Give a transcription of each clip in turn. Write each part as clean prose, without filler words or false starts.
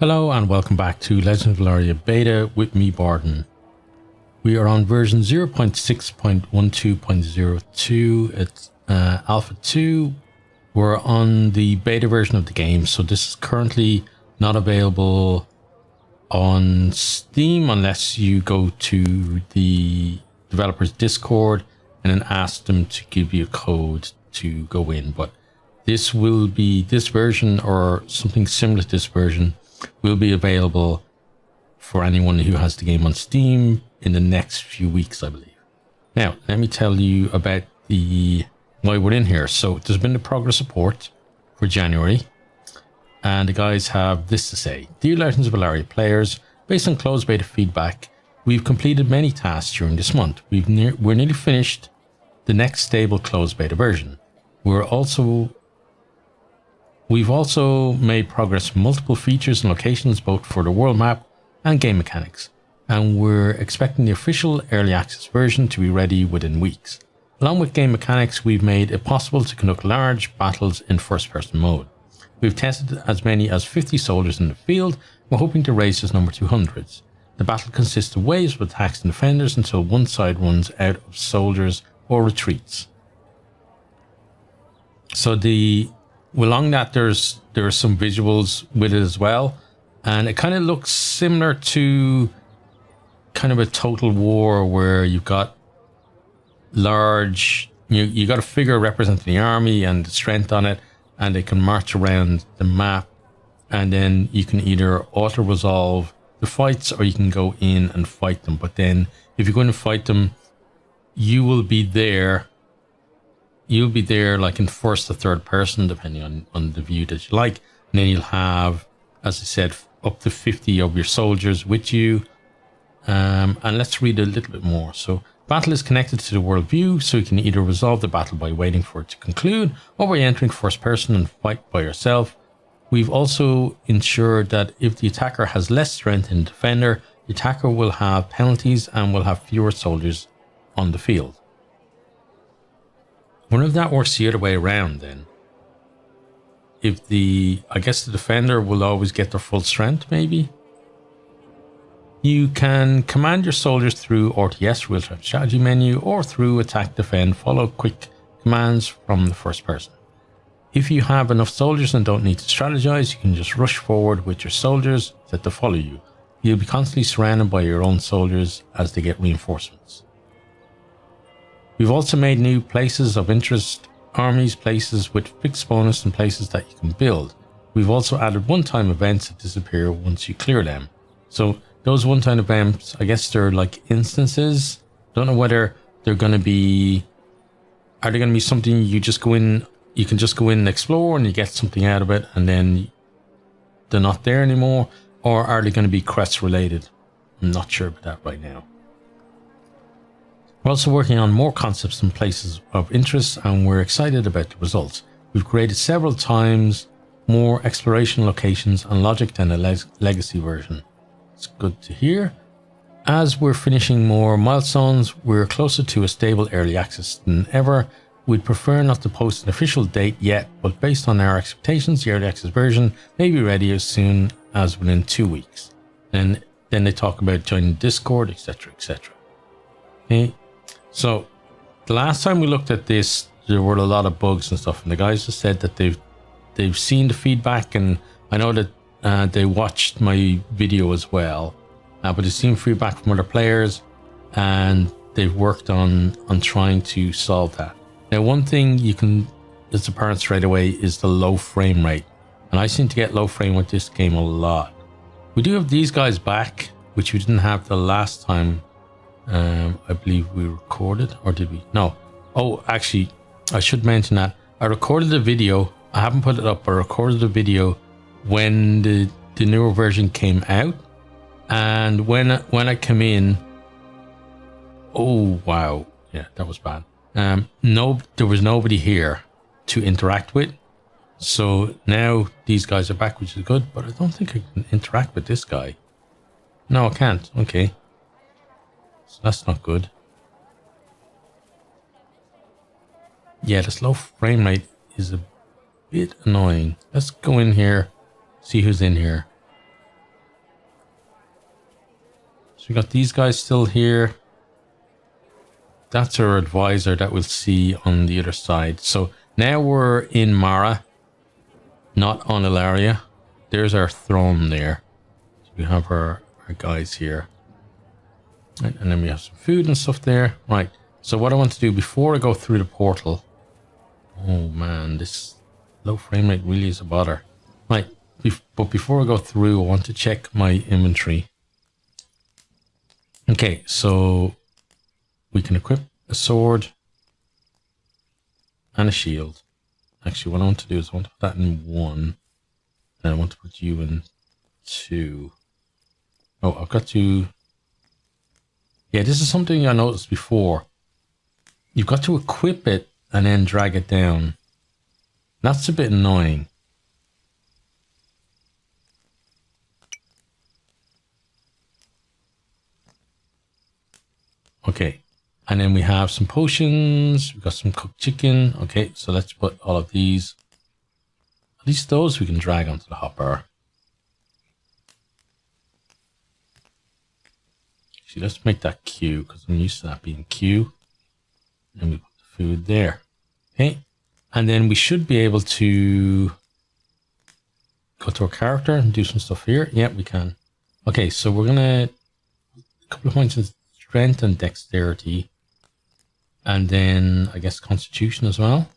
Hello and welcome back to Legends of Ellaria Beta with me, Barden. We are on version 0.6.12.02. It's Alpha 2. We're on the beta version of the game, so this is currently not available on Steam unless you go to the developer's Discord and then ask them to give you a code to go in. But this version or something similar to this version will be available for anyone who has the game on Steam in the next few weeks, I believe. Now, let me tell you about why we're in here. So there's been the progress report for January, and the guys have this to say. Dear Legends of Ellaria players, based on closed beta feedback, we've completed many tasks during this month. We're nearly finished the next stable closed beta version. We've also made progress with multiple features and locations both for the world map and game mechanics, and we're expecting the official early access version to be ready within weeks. Along with game mechanics, we've made it possible to conduct large battles in first-person mode. We've tested as many as 50 soldiers in the field. We're hoping to raise this number to hundreds. The battle consists of waves of attacks and defenders until one side runs out of soldiers or retreats. So along that, there are some visuals with it as well, and it kind of looks similar to kind of a Total War where you've got large, you got a figure representing the army and the strength on it, and they can march around the map, and then you can either auto-resolve the fights or you can go in and fight them. But then if you're going to fight them, you'll be there like in first or third person, depending on the view that you like. And then you'll have, as I said, up to 50 of your soldiers with you. And let's read a little bit more. So, battle is connected to the world view, so you can either resolve the battle by waiting for it to conclude or by entering first person and fight by yourself. We've also ensured that if the attacker has less strength than the defender, the attacker will have penalties and will have fewer soldiers on the field. I wonder if that works the other way around then. I guess the defender will always get their full strength, maybe? You can command your soldiers through RTS real-time strategy menu or through attack, defend, follow quick commands from the first person. If you have enough soldiers and don't need to strategize, you can just rush forward with your soldiers set to follow you. You'll be constantly surrounded by your own soldiers as they get reinforcements. We've also made new places of interest, armies, places with fixed bonus, and places that you can build. We've also added one-time events that disappear once you clear them. So those one-time events, I guess they're like instances. Don't know whether they're going to be... Are they going to be something you just go in, you can just go in and explore and you get something out of it and then they're not there anymore? Or are they going to be quest related? I'm not sure about that right now. We're also working on more concepts and places of interest, and we're excited about the results. We've created several times more exploration locations and logic than the legacy version. It's good to hear. As we're finishing more milestones, we're closer to a stable early access than ever. We'd prefer not to post an official date yet, but based on our expectations, the early access version may be ready as soon as within 2 weeks. And then they talk about joining Discord, etc., etc. Okay. So, the last time we looked at this, there were a lot of bugs and stuff, and the guys have said that they've seen the feedback, and I know that they watched my video as well, but they've seen feedback from other players, and they've worked on trying to solve that. Now, one thing that's apparent straight away is the low frame rate, and I seem to get low frame with this game a lot. We do have these guys back, which we didn't have the last time. I believe we recorded, or did we? No. Oh, actually, I should mention that I recorded the video. I haven't put it up, but I recorded the video when the newer version came out. And when I came in, oh wow, yeah, that was bad. There was nobody here to interact with. So now these guys are back, which is good, but I don't think I can interact with this guy. No, I can't. Okay. So that's not good. Yeah, the slow frame rate is a bit annoying. Let's go in here, see who's in here. we got these guys still here. That's our advisor that we'll see on the other side. So now we're in Marra, not on Ellaria. There's our throne there. So we have our guys here. Right, and then we have some food and stuff there. Right. So what I want to do before I go through the portal. Oh man, this low frame rate really is a bother. Right. But before I go through, I want to check my inventory. Okay, so we can equip a sword and a shield. Actually, what I want to do is I want to put that in 1. And I want to put you in 2. Oh, I've got to... Yeah, this is something I noticed before. You've got to equip it and then drag it down. That's a bit annoying. Okay, and then we have some potions. We've got some cooked chicken. Okay, so let's put all of these. At least those we can drag onto the hopper. Actually, let's make that Q because I'm used to that being Q. And we put the food there. Okay, and then we should be able to go to our character and do some stuff here. Yeah, we can. Okay, so we're gonna a couple of points in strength and dexterity, and then I guess constitution as well.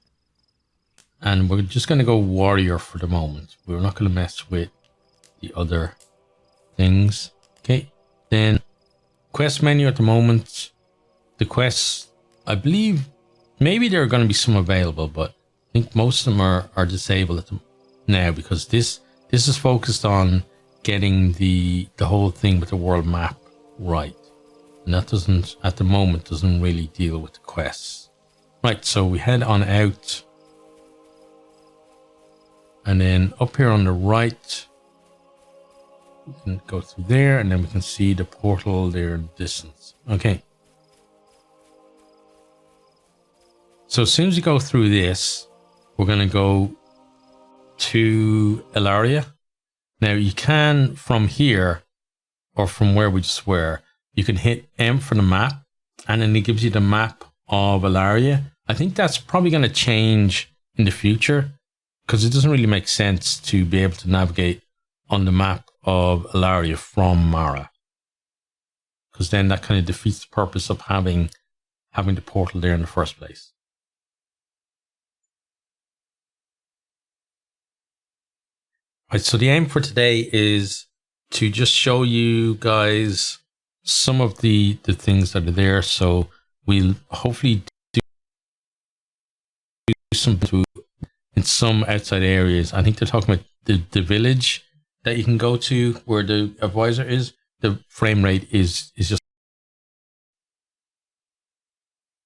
And we're just going to go warrior for the moment. We're not going to mess with the other things. Okay, then quest menu at the moment. The quests, I believe maybe there are going to be some available, but I think most of them are disabled at now because this is focused on getting the whole thing with the world map right. And that doesn't, at the moment, doesn't really deal with the quests. Right, so we head on out. And then up here on the right, we can go through there and then we can see the portal there in the distance. Okay. So as soon as we go through this, we're going to go to Ellaria. Now you can, from here, or from where we just were, you can hit M for the map, and then it gives you the map of Ellaria. I think that's probably going to change in the future, because it doesn't really make sense to be able to navigate on the map of Ellaria from Marra. Because then that kind of defeats the purpose of having the portal there in the first place. Right, so the aim for today is to just show you guys some of the things that are there. So we'll hopefully do some in some outside areas. I think they're talking about the village that you can go to where the advisor is. The frame rate is just.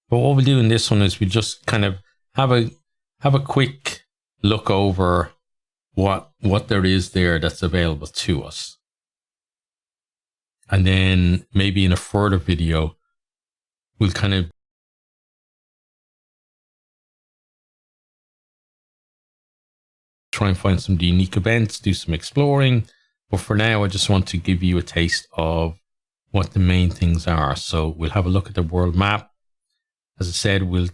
But what we'll do in this one is we just kind of have a quick look over what there is there that's available to us. And then maybe in a further video, we'll kind of try and find some unique events, do some exploring. But for now, I just want to give you a taste of what the main things are. So we'll have a look at the world map. As I said, we'll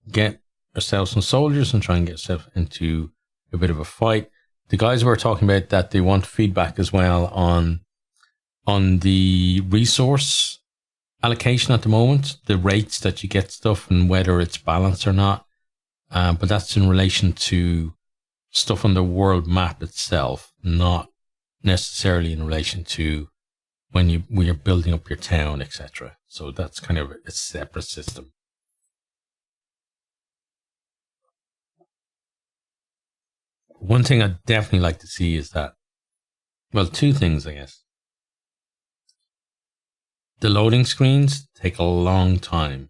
get ourselves some soldiers and try and get ourselves into a bit of a fight. The guys were talking about that they want feedback as well on the resource allocation at the moment, the rates that you get stuff and whether it's balanced or not. But that's in relation to stuff on the world map itself, not necessarily in relation to when you're building up your town, etc. So that's kind of a separate system. One thing I'd definitely like to see is that, well, two things, I guess. The loading screens take a long time.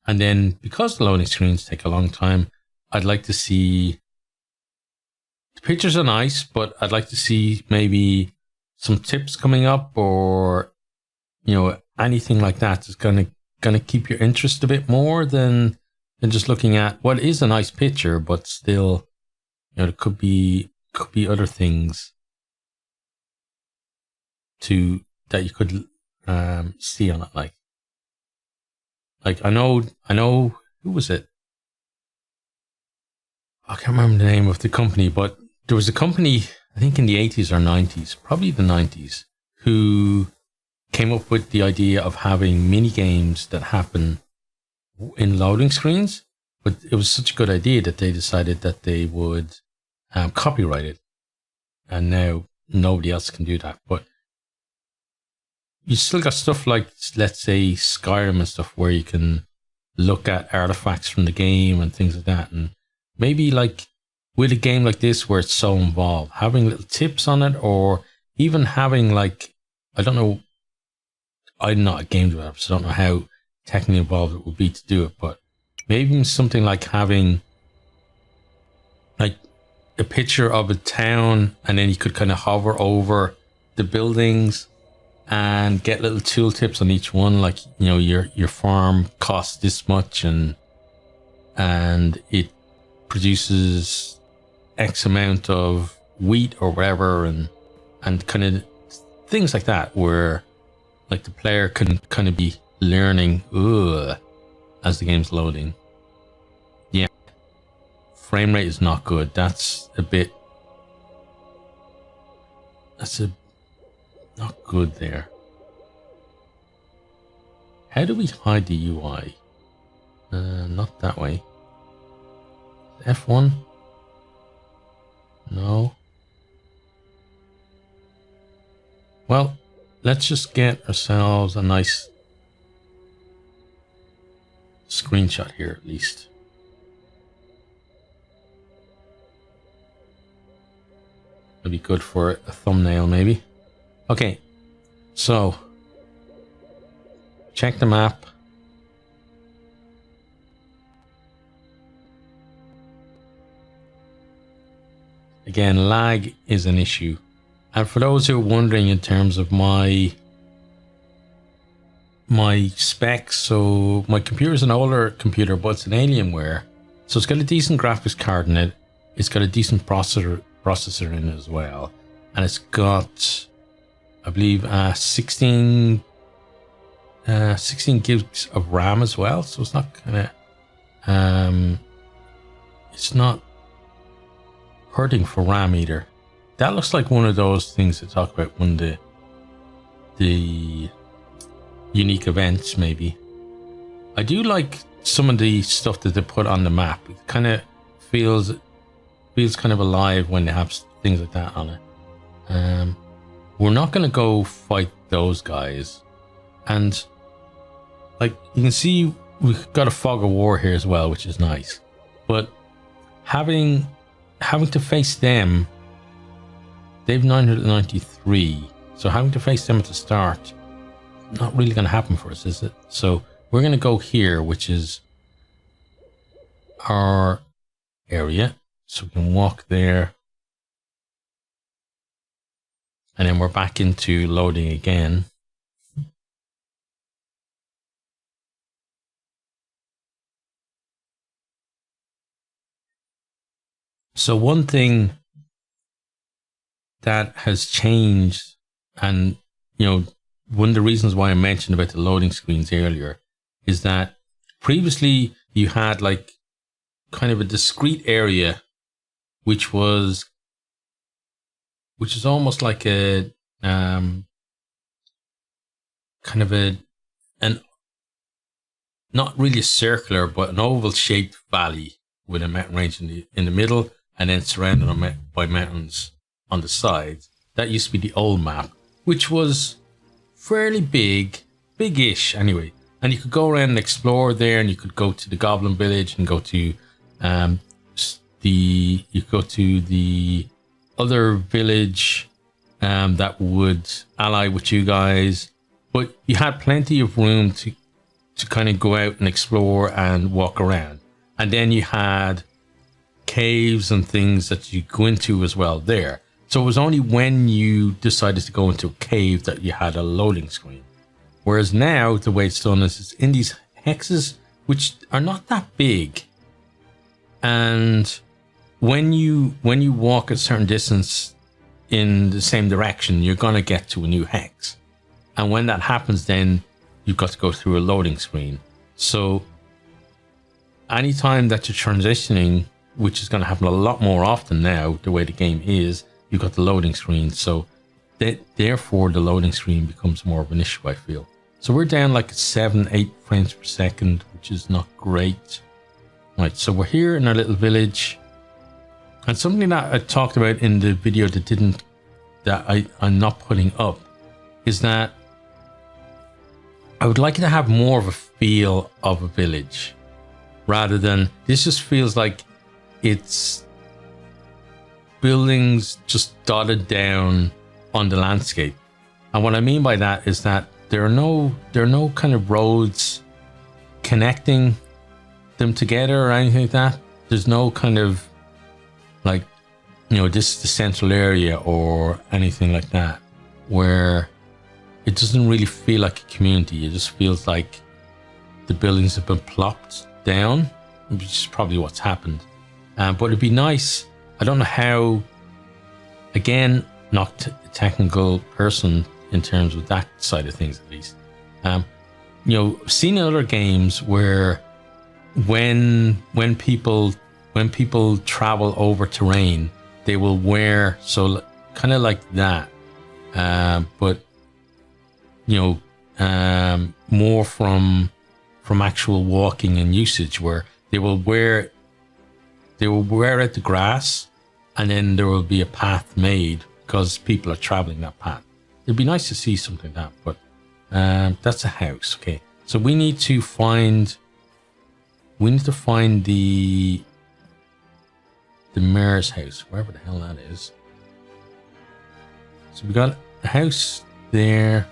And then because the loading screens take a long time, I'd like to see, the pictures are nice, but I'd like to see maybe some tips coming up or, you know, anything like that is gonna keep your interest a bit more than just looking at what is a nice picture, but still, you know, there could be other things to that you could see on it. Like I know who was it? I can't remember the name of the company, but there was a company, I think in the 80s or 90s, probably the 90s, who came up with the idea of having mini games that happen in loading screens. But it was such a good idea that they decided that they would copyright it. And now nobody else can do that. But you still got stuff like, let's say, Skyrim and stuff where you can look at artifacts from the game and things like that. And maybe like with a game like this where it's so involved, having little tips on it, or even having like, I don't know, I'm not a game developer, so I don't know how technically involved it would be to do it, but maybe something like having like a picture of a town and then you could kind of hover over the buildings and get little tooltips on each one, like, you know, your farm costs this much and it produces X amount of wheat or whatever, and kind of things like that, where like the player can kind of be learning as the game's loading. Yeah, frame rate is not good. That's not good there. How do we hide the UI? Not that way. F1? No. Well, let's just get ourselves a nice screenshot here at least. That'd be good for a thumbnail maybe. Okay, so check the map. Again, lag is an issue. And for those who are wondering in terms of my specs, so my computer is an older computer, but it's an Alienware. So it's got a decent graphics card in it. It's got a decent processor in it as well. And it's got, I believe, 16 gigs of RAM as well. So it's not kind of, it's not hurting for RAM either. That looks like one of those things to talk about when the unique events maybe. I do like some of the stuff that they put on the map. It kind of feels kind of alive when they have things like that on it. We're not going to go fight those guys, and like you can see, we've got a fog of war here as well, which is nice. But having to face them, they've 993, so having to face them at the start, not really going to happen for us, is it? So we're going to go here, which is our area, so we can walk there, and then we're back into loading again. So one thing that has changed, and you know, one of the reasons why I mentioned about the loading screens earlier, is that previously you had like kind of a discrete area, which is almost like a kind of an not really circular, but an oval shaped valley with a mountain range in the middle, and then surrounded by mountains on the sides. That used to be the old map, which was fairly big-ish anyway. And you could go around and explore there, and you could go to the Goblin Village and go to the other village that would ally with you guys. But you had plenty of room to kind of go out and explore and walk around. And then you had caves and things that you go into as well there. So it was only when you decided to go into a cave that you had a loading screen. Whereas now, the way it's done is it's in these hexes, which are not that big. And when you walk a certain distance in the same direction, you're going to get to a new hex. And when that happens, then you've got to go through a loading screen. So anytime that you're transitioning, which is going to happen a lot more often now, the way the game is, you've got the loading screen. So therefore, the loading screen becomes more of an issue, I feel. So we're down like 7-8 frames per second, which is not great. Right, so we're here in our little village. And something that I talked about in the video I'm not putting up is that I would like it to have more of a feel of a village rather than this just feels like it's buildings just dotted down on the landscape. And what I mean by that is that there are no kind of roads connecting them together or anything like that. There's no kind of like, this is the central area or anything like that, where it doesn't really feel like a community. It just feels like the buildings have been plopped down, which is probably what's happened. But it'd be nice. I don't know how, again, not a technical person in terms of that side of things, at least. Seen in other games where when people travel over terrain, they will wear, so kind of like that, but more from actual walking and usage, where they will wear out the grass, and then there will be a path made because people are traveling that path. It'd be nice to see something like that, but that's a house. Okay, so we need to find the mayor's house, wherever the hell that is. So we got a house there.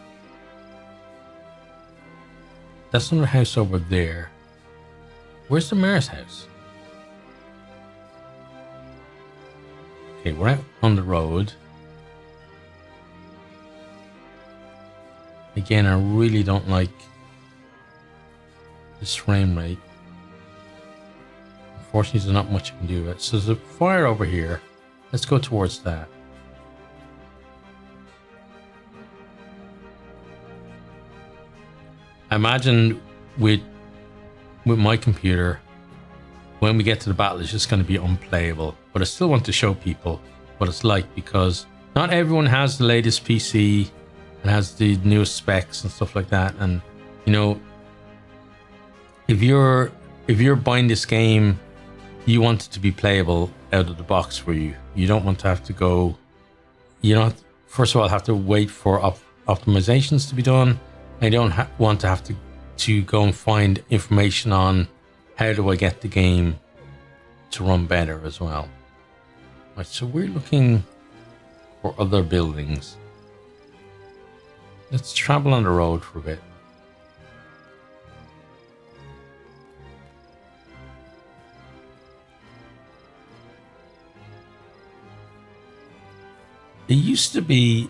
That's another house over there. Where's the mayor's house? Okay, we're out on the road. Again, I really don't like this frame rate. Unfortunately, there's not much I can do with it. So there's a fire over here. Let's go towards that. I imagine with my computer, when we get to the battle, it's just going to be unplayable. But I still want to show people what it's like, because not everyone has the latest PC and has the newest specs and stuff like that. And if you're buying this game, you want it to be playable out of the box for you. You don't want to have to go. First of all, have to wait for optimizations to be done. I don't want to have to go and find information on how do I get the game to run better as well. Right, so we're looking for other buildings. Let's travel on the road for a bit. It used to be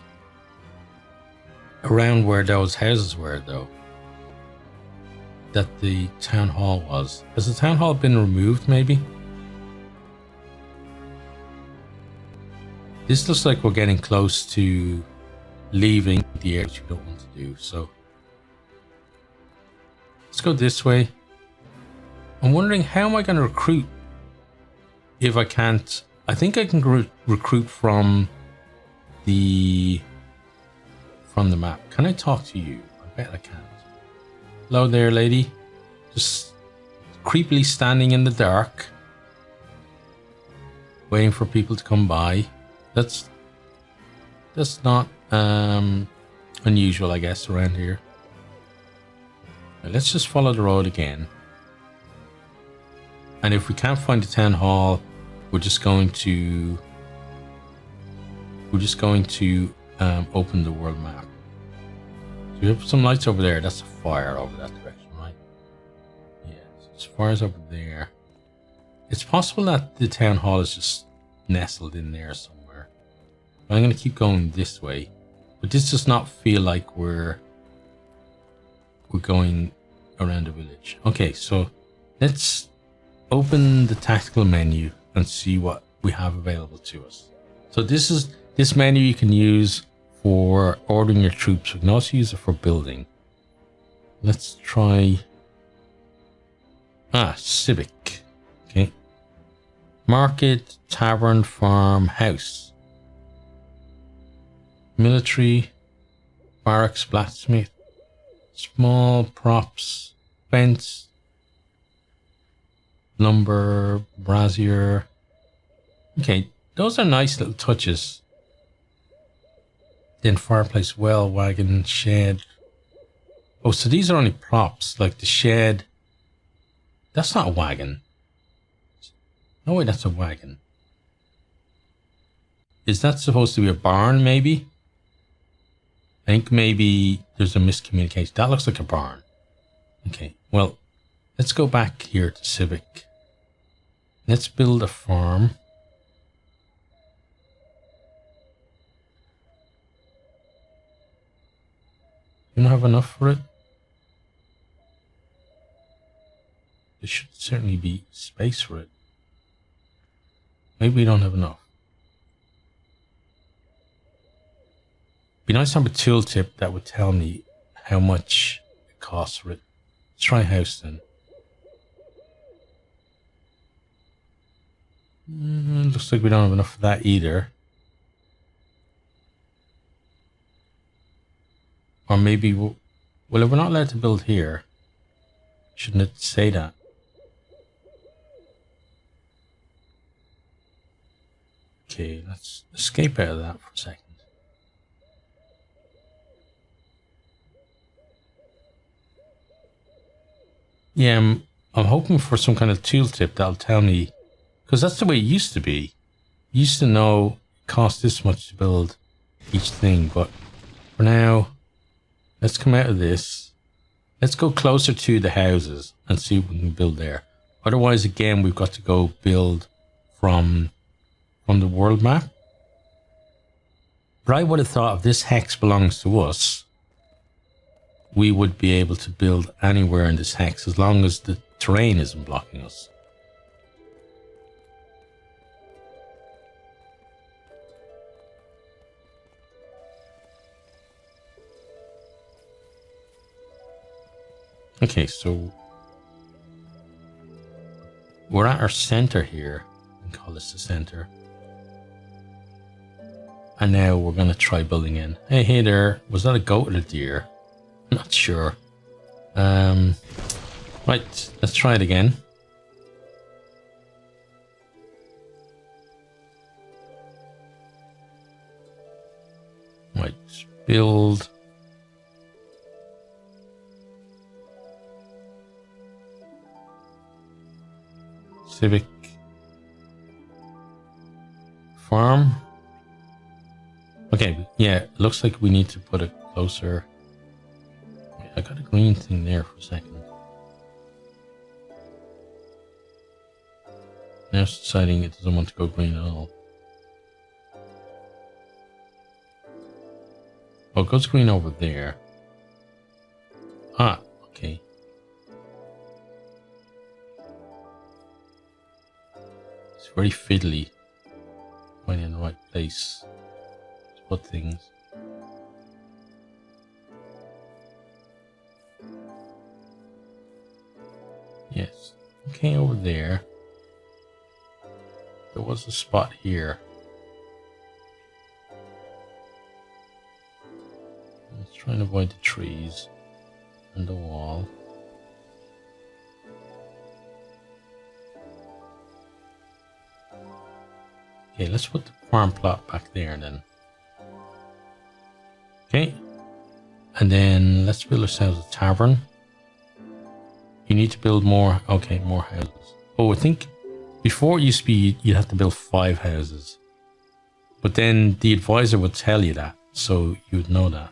around where those houses were, though, that the town hall was. Has the town hall been removed, maybe? This looks like we're getting close to leaving the area, which we don't want to do, so let's go this way. I'm wondering, how am I going to recruit if I can't? I think I can recruit from the map. Can I talk to you? I bet I can't. Hello there, lady. Just creepily standing in the dark, waiting for people to come by. That's not unusual, I guess, around here. Now, let's just follow the road again. And if we can't find the town hall, we're just going to open the world map. So we have some lights over there. That's a fire over that direction, right? Yeah, so there's fires over there. It's possible that the town hall is just nestled in there somewhere. But I'm going to keep going this way. But this does not feel like we're going around the village. Okay, so let's open the tactical menu and see what we have available to us. So this menu you can use for ordering your troops. We can also use it for building. Let's try... civic. Okay. Market, tavern, farm, house. Military, barracks, blacksmith. Small props, fence, lumber, brazier. Okay, those are nice little touches. Then fireplace, well, wagon, shed. Oh, so these are only props, like the shed. That's not a wagon. No way, that's a wagon. Is that supposed to be a barn, maybe? I think maybe there's a miscommunication. That looks like a barn. Okay, well, let's go back here to civic. Let's build a farm. You don't have enough for it? There should certainly be space for it. Maybe we don't have enough. Be nice to have a tooltip that would tell me how much it costs for it. Let's try house then. Looks like we don't have enough for that either. Or maybe, well, if we're not allowed to build here, shouldn't it say that? Okay, let's escape out of that for a second. Yeah, I'm hoping for some kind of tooltip that'll tell me, because that's the way it used to be. You used to know it cost this much to build each thing, but for now, let's come out of this. Let's go closer to the houses and see what we can build there. Otherwise, again, we've got to go build from the world map. But I would have thought if this hex belongs to us, we would be able to build anywhere in this hex as long as the terrain isn't blocking us. Okay, so we're at our center here. We can call this the center. And now we're going to try building in. Hey there. Was that a goat or a deer? I'm not sure. Right, let's try it again. Right, build. Civic. Farm. Okay, yeah, looks like we need to put it closer. I got a green thing there for a second. Now it's deciding it doesn't want to go green at all. Oh, it goes green over there. Ah, okay. It's very fiddly. Finding the right place to put things. Yes. Okay, over there. There was a spot here. Let's try and avoid the trees and the wall. Okay, let's put the farm plot back there then. Okay. And then let's build ourselves a tavern. You need to build more. Okay, more houses. Oh, I think before it used to be you'd have to build 5 houses. But then the advisor would tell you that, so you would know that.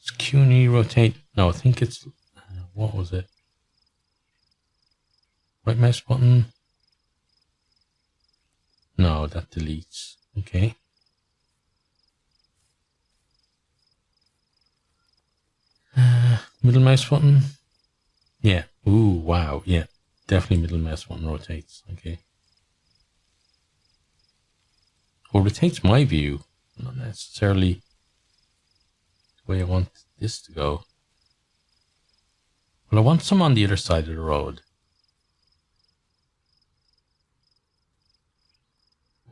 Does CUNY rotate? No, I think it's... what was it? Right mouse button? No, that deletes. Okay. Middle mouse button? Yeah. Ooh, wow. Yeah. Definitely middle mouse button rotates. Okay. Or rotates my view. Not necessarily the way I want this to go. Well, I want some on the other side of the road.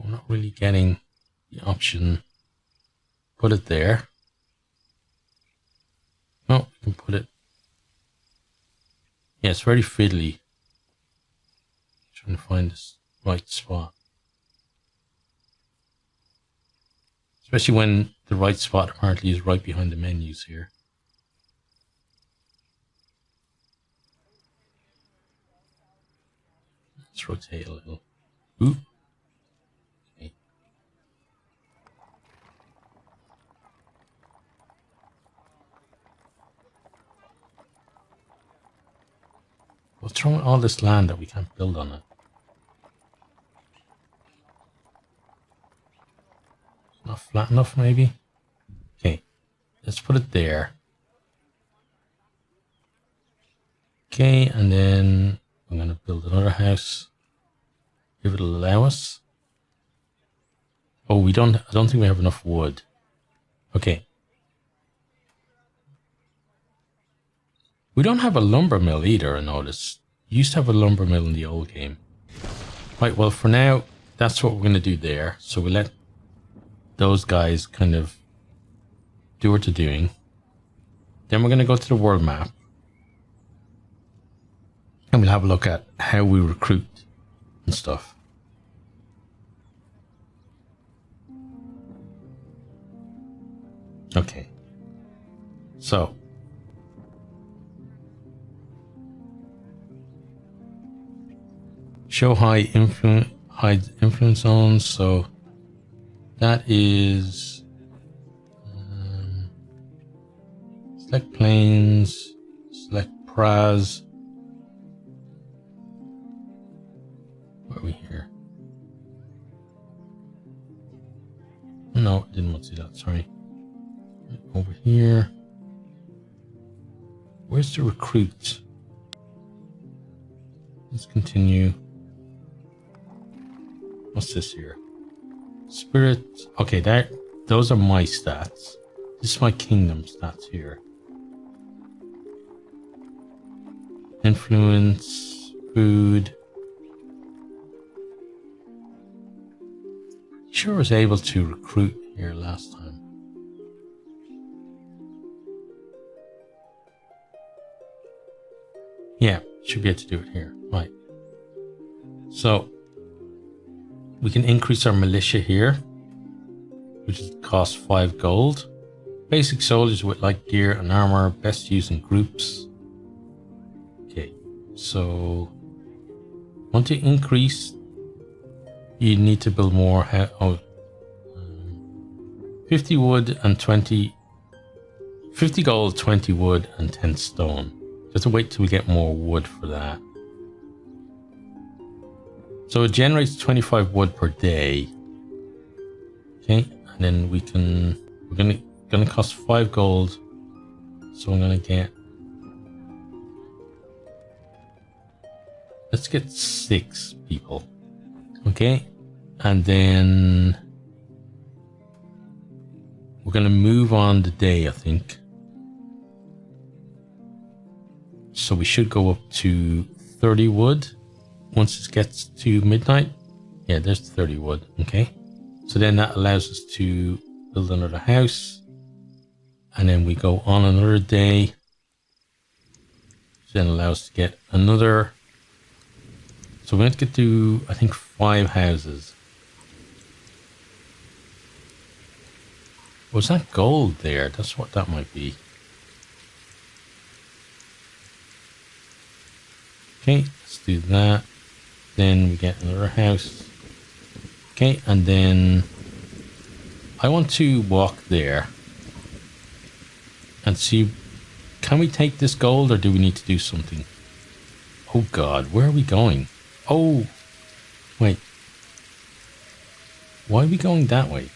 I'm not really getting the option. Put it there. Oh, we can put it. Yeah, it's very fiddly. Trying to find this right spot. Especially when the right spot apparently is right behind the menus here. Let's rotate a little. Ooh. Okay. What's wrong with all this land that we can't build on it? Not flat enough, maybe? Okay, let's put it there. Okay, and then I'm going to build another house. If it'll allow us. Oh, I don't think we have enough wood. Okay. We don't have a lumber mill either, I noticed. You used to have a lumber mill in the old game. Right, well, for now, that's what we're going to do there. So we let those guys kind of do what they're doing. Then we're going to go to the world map. And we'll have a look at how we recruit and stuff. Okay. So. Show hide influence zones. So that is select planes, select Praz. What are we here? No, didn't want to see that. Sorry. Over here. Where's the recruit? Let's continue. What's this here? Spirit. Okay, those are my stats. This is my kingdom stats here. Influence, food. Sure, I was able to recruit here last time. Yeah, should be able to do it here. Right. So we can increase our militia here, which costs 5 gold. Basic soldiers with light gear and armor, best used in groups. Okay, so want to increase, you need to build more. 50 wood and 20, 50 gold, 20 wood and 10 stone. Just wait till we get more wood for that. So it generates 25 wood per day. Okay, and then we're gonna cost 5 gold. So I'm gonna get, let's get 6 people. Okay, and then we're gonna move on the day, I think. So we should go up to 30 wood. Once it gets to midnight, yeah, there's 30 wood. Okay, so then that allows us to build another house, and then we go on another day. So then allows us to get another. So we're going to get to, I think, 5 houses. Was that gold there? That's what that might be. Okay, let's do that. Then we get another house. Okay, and then I want to walk there and see, can we take this gold or do we need to do something? Oh God, where are we going? Oh, wait. Why are we going that way?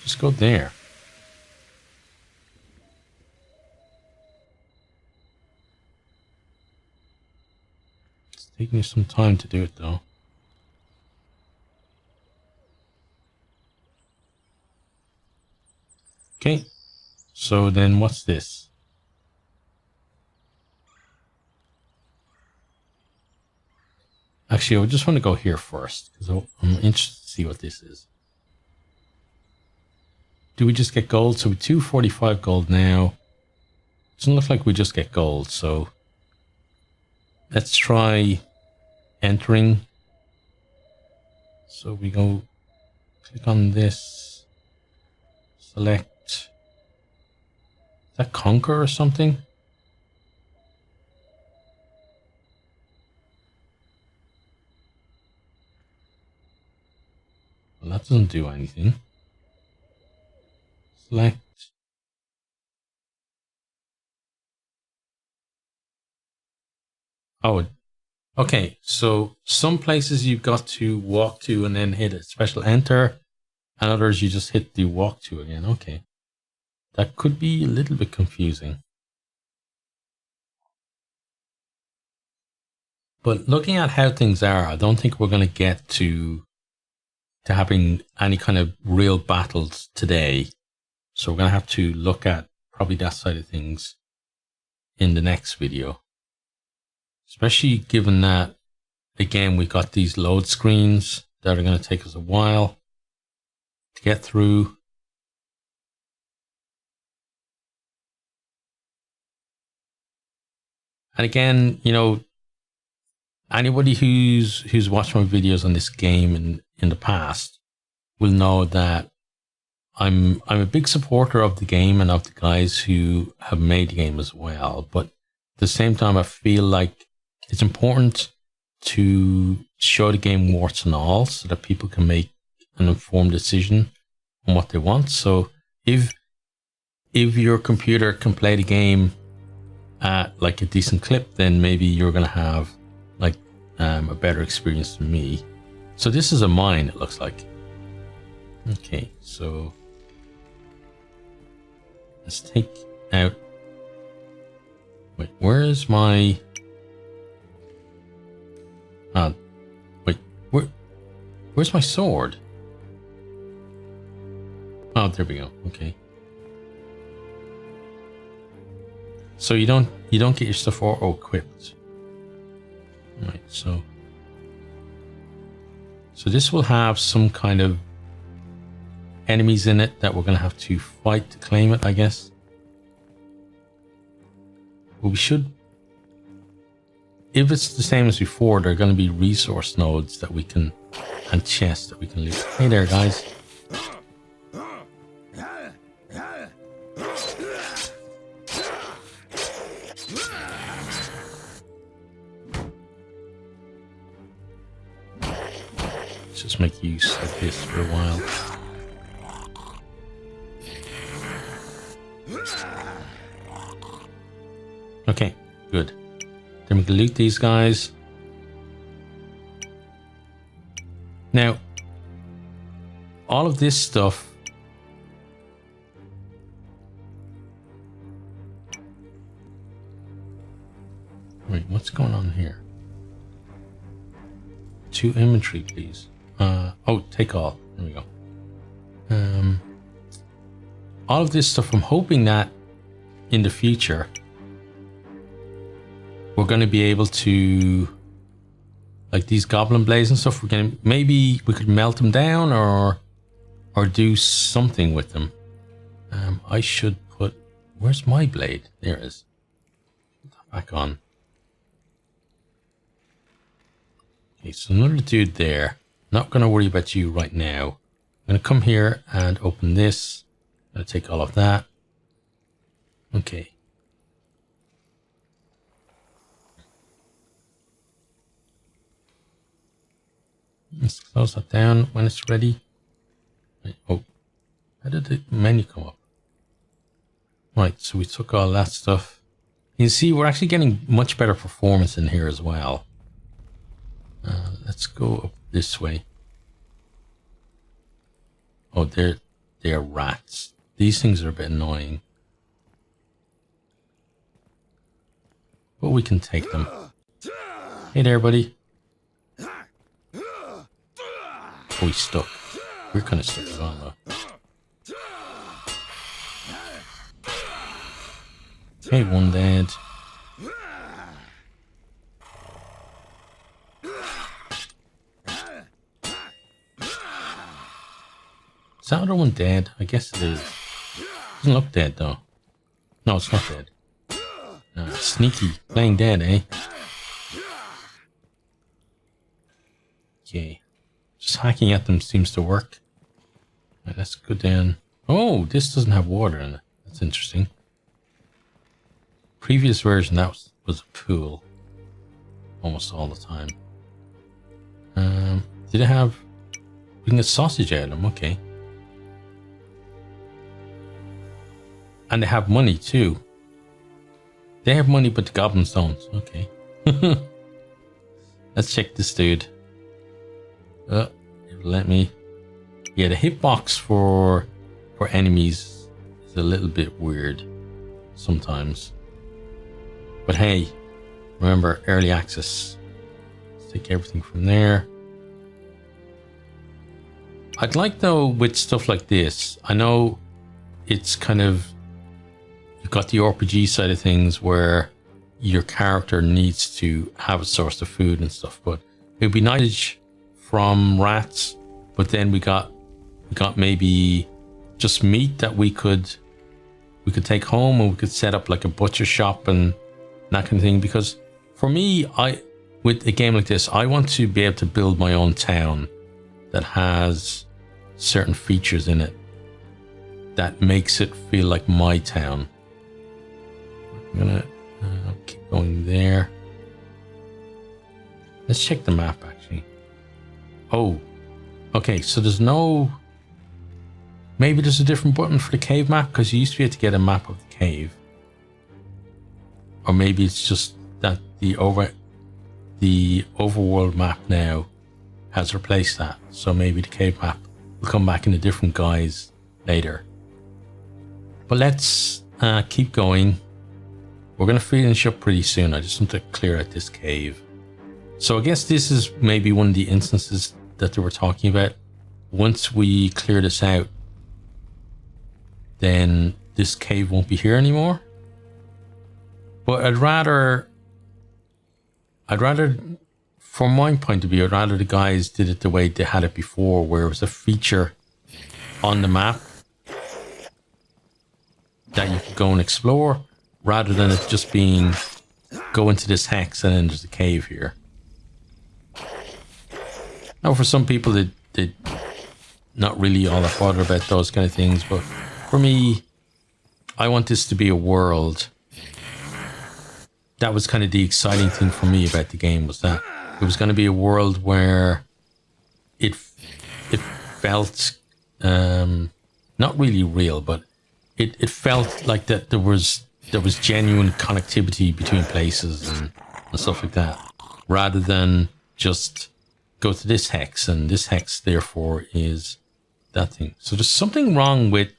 Just go there. Taking some time to do it though. Okay. So then what's this? Actually, I just want to go here first because I'm interested to see what this is. Do we just get gold? So 245 gold now. Doesn't look like we just get gold, so let's try entering. So we go click on this, select. Is that conquer or something? Well, that doesn't do anything. Select. Oh, okay. So some places you've got to walk to and then hit a special enter, and others you just hit the walk to again. Okay. That could be a little bit confusing. But looking at how things are, I don't think we're going to get to having any kind of real battles today. So we're going to have to look at probably that side of things in the next video. Especially given that, again, we got these load screens that are going to take us a while to get through. And again, you know, anybody who's watched my videos on this game in the past will know that I'm a big supporter of the game and of the guys who have made the game as well. But at the same time, I feel like it's important to show the game warts and all so that people can make an informed decision on what they want. So if your computer can play the game at like a decent clip, then maybe you're going to have like a better experience than me. So this is a mine, it looks like. Okay, so let's take out. Wait, where is my? Wait, where's my sword? Oh, there we go. Okay. So you don't get your stuff all equipped. Right. So this will have some kind of enemies in it that we're going to have to fight to claim it, I guess. But we should, if it's the same as before, there are going to be resource nodes that we can, and chests that we can loot. Hey there, guys. Let's just make use of this for a while. Okay, good. Then we can loot these guys. Now, all of this stuff. Wait, what's going on here? 2 inventory, please. Oh, take all. There we go. All of this stuff, I'm hoping that in the future we're going to be able to, like these goblin blades and stuff, maybe we could melt them down or do something with them. I should put, where's my blade? There it is. Put that back on. Okay, so another dude there. Not going to worry about you right now. I'm going to come here and open this. I'm going to take all of that. Okay. Let's close that down when it's ready. Oh, how did the menu come up? Right, so we took all that stuff. You can see we're actually getting much better performance in here as well. Let's go up this way. Oh, they're rats. These things are a bit annoying. But we can take them. Hey there, buddy. Oh, he's stuck. We're kind of stuck as well, though. Okay, one dead. Is that other one dead? I guess it is. Doesn't look dead though. No, it's not dead. Sneaky. Playing dead, eh? Okay. Just hacking at them seems to work. Right, let's go down. Oh, this doesn't have water in it. That's interesting. Previous version, that was a pool. Almost all the time. Did it have... We can get sausage out of them, okay. And they have money too. They have money, but the goblins don't. Okay. Let's check this dude. Let me... Yeah, the hitbox for enemies is a little bit weird sometimes. But hey, remember, early access. Let's take everything from there. I'd like, though, with stuff like this, I know it's kind of... You've got the RPG side of things where your character needs to have a source of food and stuff, but it would be nice from rats, but then we got maybe just meat that we could take home, and we could set up like a butcher shop and that kind of thing. Because for me, with a game like this, I want to be able to build my own town that has certain features in it that makes it feel like my town. I'm gonna keep going there. Let's check the map actually. Oh, okay, so there's no... Maybe there's a different button for the cave map, because you used to be able to get a map of the cave. Or maybe it's just that the overworld map now has replaced that. So maybe the cave map will come back in a different guise later. But let's keep going. We're going to finish up pretty soon. I just want to clear out this cave. So I guess this is maybe one of the instances that they were talking about. Once we clear this out, then this cave won't be here anymore. But I'd rather, from my point of view, I'd rather the guys did it the way they had it before, where it was a feature on the map that you could go and explore, rather than it just being, go into this hex and then there's a cave here. Now, for some people, they're not really all that bothered about those kind of things, but for me, I want this to be a world. That was kind of the exciting thing for me about the game, was that it was going to be a world where it felt not really real, but it felt like that there was genuine connectivity between places and stuff like that, rather than just go to this hex and this hex therefore is that thing. So there's something wrong with,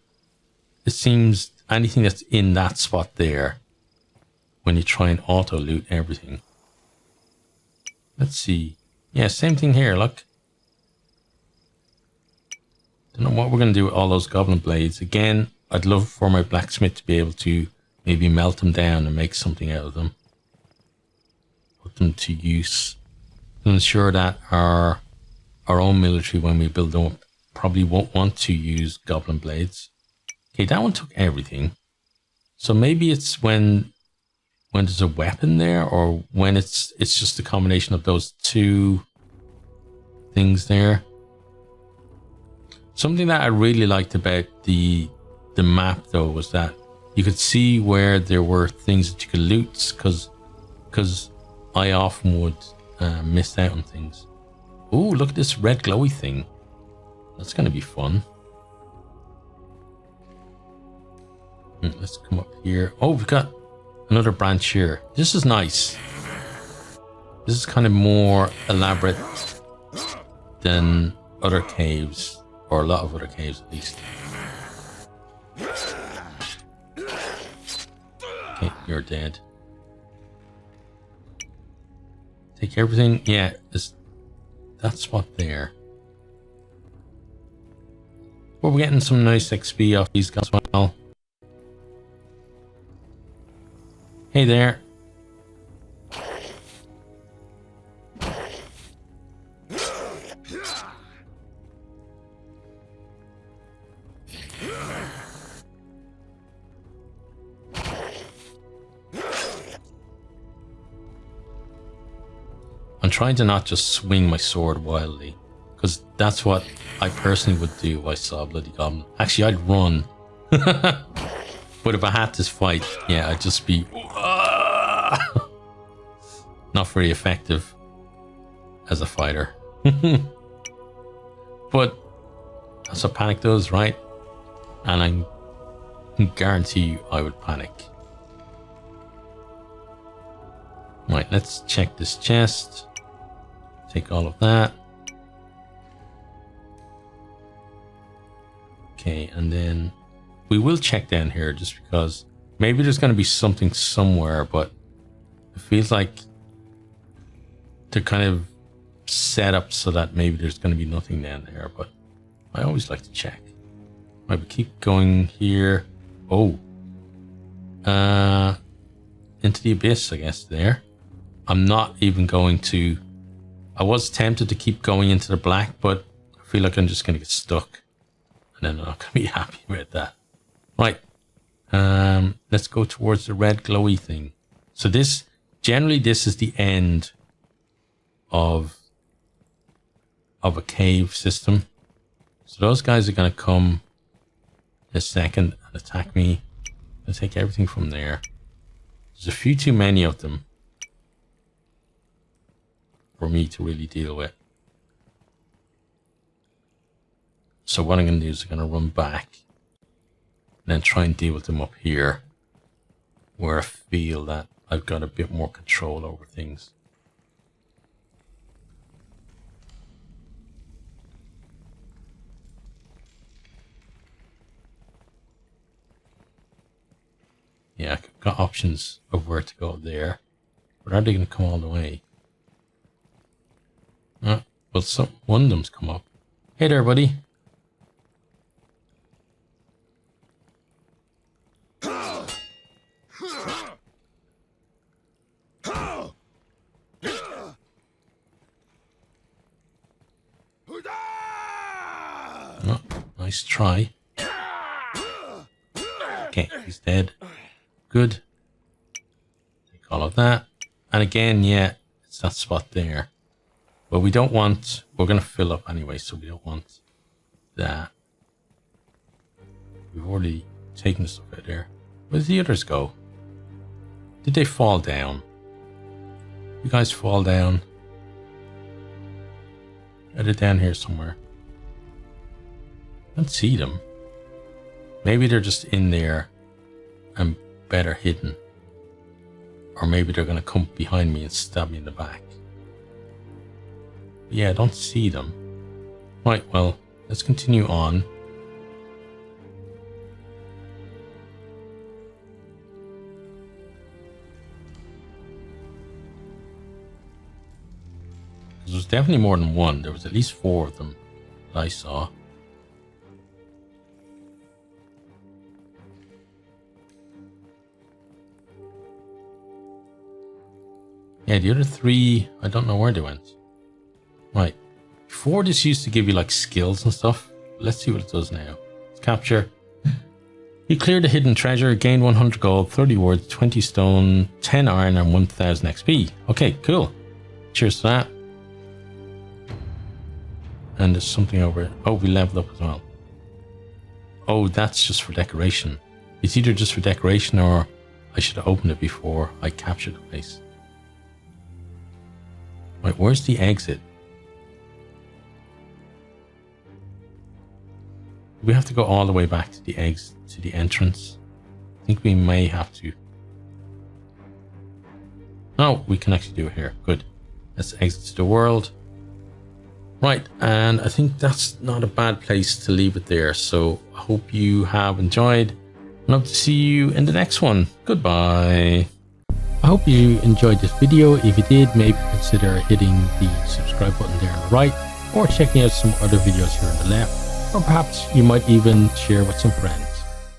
it seems, anything that's in that spot there when you try and auto loot everything. Let's see. Yeah, same thing here, look. Don't know what we're going to do with all those goblin blades. Again, I'd love for my blacksmith to be able to maybe melt them down and make something out of them. Put them to use. To ensure that our own military, when we build them up, probably won't want to use goblin blades. Okay, that one took everything. So maybe it's when there's a weapon there, or when it's just a combination of those two things there. Something that I really liked about the map though was that you could see where there were things that you could loot, because I often would miss out on things. Ooh, look at this red glowy thing. That's going to be fun. Let's come up here. Oh, we've got another branch here. This is nice. This is kind of more elaborate than other caves, or a lot of other caves at least. Okay, you're dead. Take everything. Yeah, that spot there. Well, we're getting some nice XP off these guys as well. Hey there. I'm trying to not just swing my sword wildly, because that's what I personally would do if I saw a bloody goblin. Actually, I'd run. But if I had this fight, yeah, I'd just be not very effective as a fighter. But that's what panic does, right? And I can guarantee you I would panic. Right, let's check this chest. Take all of that. Okay, and then we will check down here just because maybe there's going to be something somewhere, but it feels like they're kind of set up so that maybe there's going to be nothing down there, but I always like to check. Right, we keep going here. Oh. Into the abyss, I guess, there. I'm not even going to... I was tempted to keep going into the black, but I feel like I'm just going to get stuck. And then I'm not going to be happy with that. Right. Let's go towards the red glowy thing. So this... Generally, this is the end of a cave system. So those guys are going to come in a second and attack me. I'll take everything from there. There's a few too many of them for me to really deal with. So what I'm going to do is I'm going to run back and then try and deal with them up here where I feel that I've got a bit more control over things. Yeah, I've got options of where to go there, but are they going to come all the way? Well, one of them's come up. Hey there, buddy. Oh, nice try. Okay, he's dead. Good. Take all of that. And again, yeah, it's that spot there. But we don't want... We're going to fill up anyway, so we don't want that. We've already taken the stuff out there. Where did the others go? Did they fall down? You guys fall down? Are they down here somewhere? I don't see them. Maybe they're just in there and better hidden. Or maybe they're going to come behind me and stab me in the back. Yeah, I don't see them. Right, well, let's continue on. There was definitely more than one. There was at least 4 of them that I saw. Yeah, the other 3, I don't know where they went. Right. Before this used to give you like skills and stuff. Let's see what it does now. Let's capture. You cleared a hidden treasure, gained 100 gold, 30 words, 20 stone, 10 iron, and 1000 XP. Okay, cool. Cheers to that. And there's something over. Oh, we leveled up as well. Oh, that's just for decoration. It's either just for decoration or I should have opened it before I captured the place. Right, where's the exit? Do we have to go all the way back to the to the entrance? I think we may have to. Oh, we can actually do it here. Good. Let's exit to the world. Right, and I think that's not a bad place to leave it there. So I hope you have enjoyed. I'd love to see you in the next one. Goodbye. I hope you enjoyed this video. If you did, maybe consider hitting the subscribe button there on the right, or checking out some other videos here on the left, or perhaps you might even share with some friends.